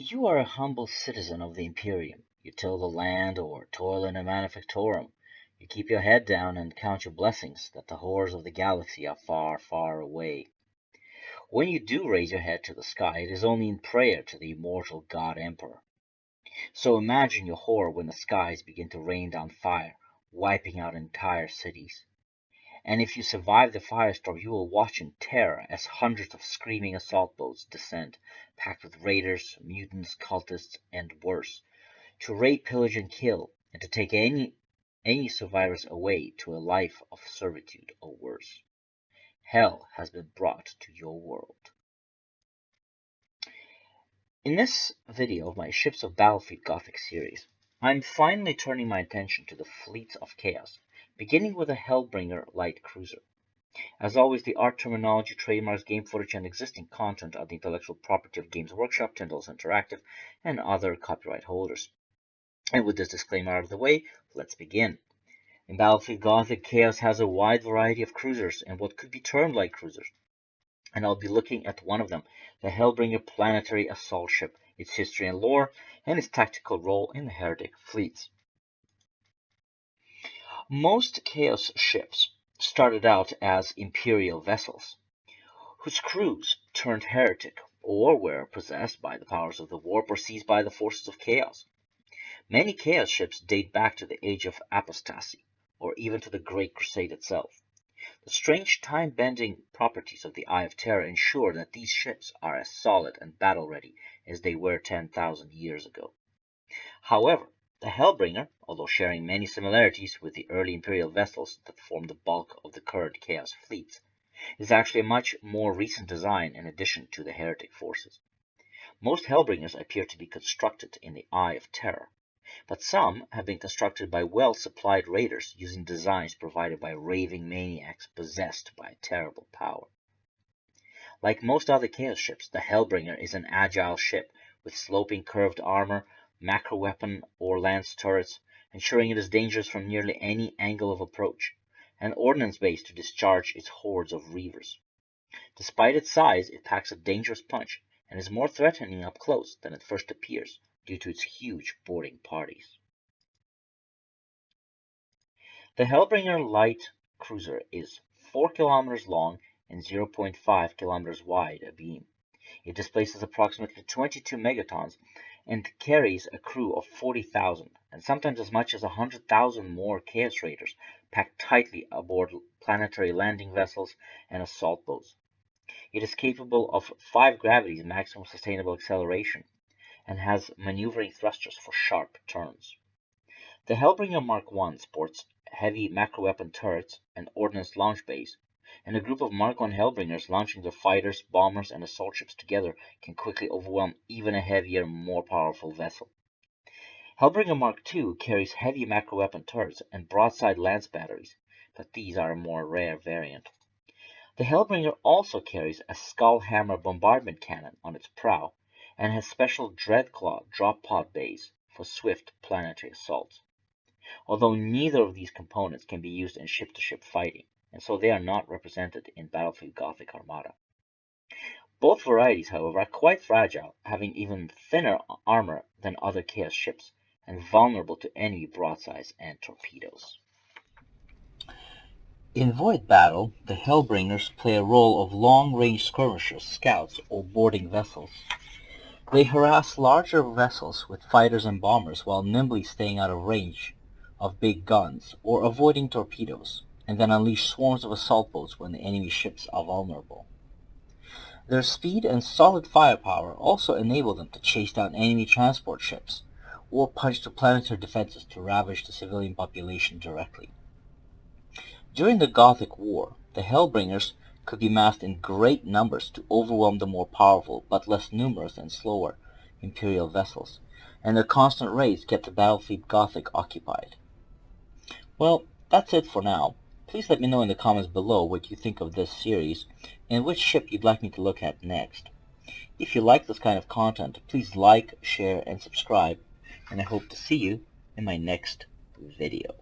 You are a humble citizen of the Imperium. You till the land or toil in a manufactorum. You keep your head down and count your blessings that the horrors of the galaxy are far, far away. When you do raise your head to the sky, it is only in prayer to the immortal God Emperor. So imagine your horror when the skies begin to rain down fire, wiping out entire cities. And if you survive the firestorm, you will watch in terror as hundreds of screaming assault boats descend, packed with raiders, mutants, cultists, and worse, to rape, pillage, and kill, and to take any survivors away to a life of servitude or worse. Hell has been brought to your world. In this video of my Ships of Battlefleet Gothic series, I'm finally turning my attention to the fleets of chaos, beginning with a Hellbringer light cruiser. As always, the art, terminology, trademarks, game footage, and existing content are the intellectual property of Games Workshop, Tyndall's Interactive, and other copyright holders. And with this disclaimer out of the way, let's begin. In Battlefleet Gothic, Chaos has a wide variety of cruisers and what could be termed light cruisers. And I'll be looking at one of them, the Hellbringer planetary assault ship, its history and lore, and its tactical role in the heretic fleets. Most Chaos ships started out as Imperial vessels, whose crews turned heretic, or were possessed by the powers of the warp or seized by the forces of chaos. Many Chaos ships date back to the Age of Apostasy, or even to the Great Crusade itself. The strange time-bending properties of the Eye of Terror ensure that these ships are as solid and battle-ready as they were 10,000 years ago. However, the Hellbringer, although sharing many similarities with the early Imperial vessels that form the bulk of the current Chaos fleets, is actually a much more recent design in addition to the heretic forces. Most Hellbringers appear to be constructed in the Eye of Terror, but some have been constructed by well-supplied raiders using designs provided by raving maniacs possessed by a terrible power. Like most other Chaos ships, the Hellbringer is an agile ship with sloping curved armor, macro weapon or lance turrets, ensuring it is dangerous from nearly any angle of approach, and ordnance base to discharge its hordes of reavers. Despite its size, it packs a dangerous punch and is more threatening up close than it first appears, due to its huge boarding parties. The Hellbringer light cruiser is 4 kilometers long and 0.5 kilometers wide abeam. It displaces approximately 22 megatons and carries a crew of 40,000 and sometimes as much as 100,000 more Chaos Raiders packed tightly aboard planetary landing vessels and assault boats. It is capable of 5 gravities maximum sustainable acceleration and has maneuvering thrusters for sharp turns. The Hellbringer Mark I sports heavy macro-weapon turrets and ordnance launch bays, and a group of Mark I Hellbringers launching their fighters, bombers, and assault ships together can quickly overwhelm even a heavier, more powerful vessel. Hellbringer Mark II carries heavy macro-weapon turrets and broadside lance batteries, but these are a more rare variant. The Hellbringer also carries a Skullhammer bombardment cannon on its prow, and has special Dreadclaw drop pod bays for swift planetary assaults. Although neither of these components can be used in ship-to-ship fighting, and so they are not represented in Battlefleet Gothic Armada. Both varieties, however, are quite fragile, having even thinner armor than other Chaos ships, and vulnerable to enemy broadsides and torpedoes. In void battle, the Hellbringers play a role of long-range skirmishers, scouts, or boarding vessels. They harass larger vessels with fighters and bombers while nimbly staying out of range of big guns or avoiding torpedoes, and then unleash swarms of assault boats when the enemy ships are vulnerable. Their speed and solid firepower also enable them to chase down enemy transport ships or punch through planetary defenses to ravage the civilian population directly. During the Gothic War, the Hellbringers could be massed in great numbers to overwhelm the more powerful but less numerous and slower Imperial vessels, and their constant raids kept the Battlefleet Gothic occupied. Well, that's it for now. Please let me know in the comments below what you think of this series and which ship you'd like me to look at next. If you like this kind of content, please like, share, and subscribe, and I hope to see you in my next video.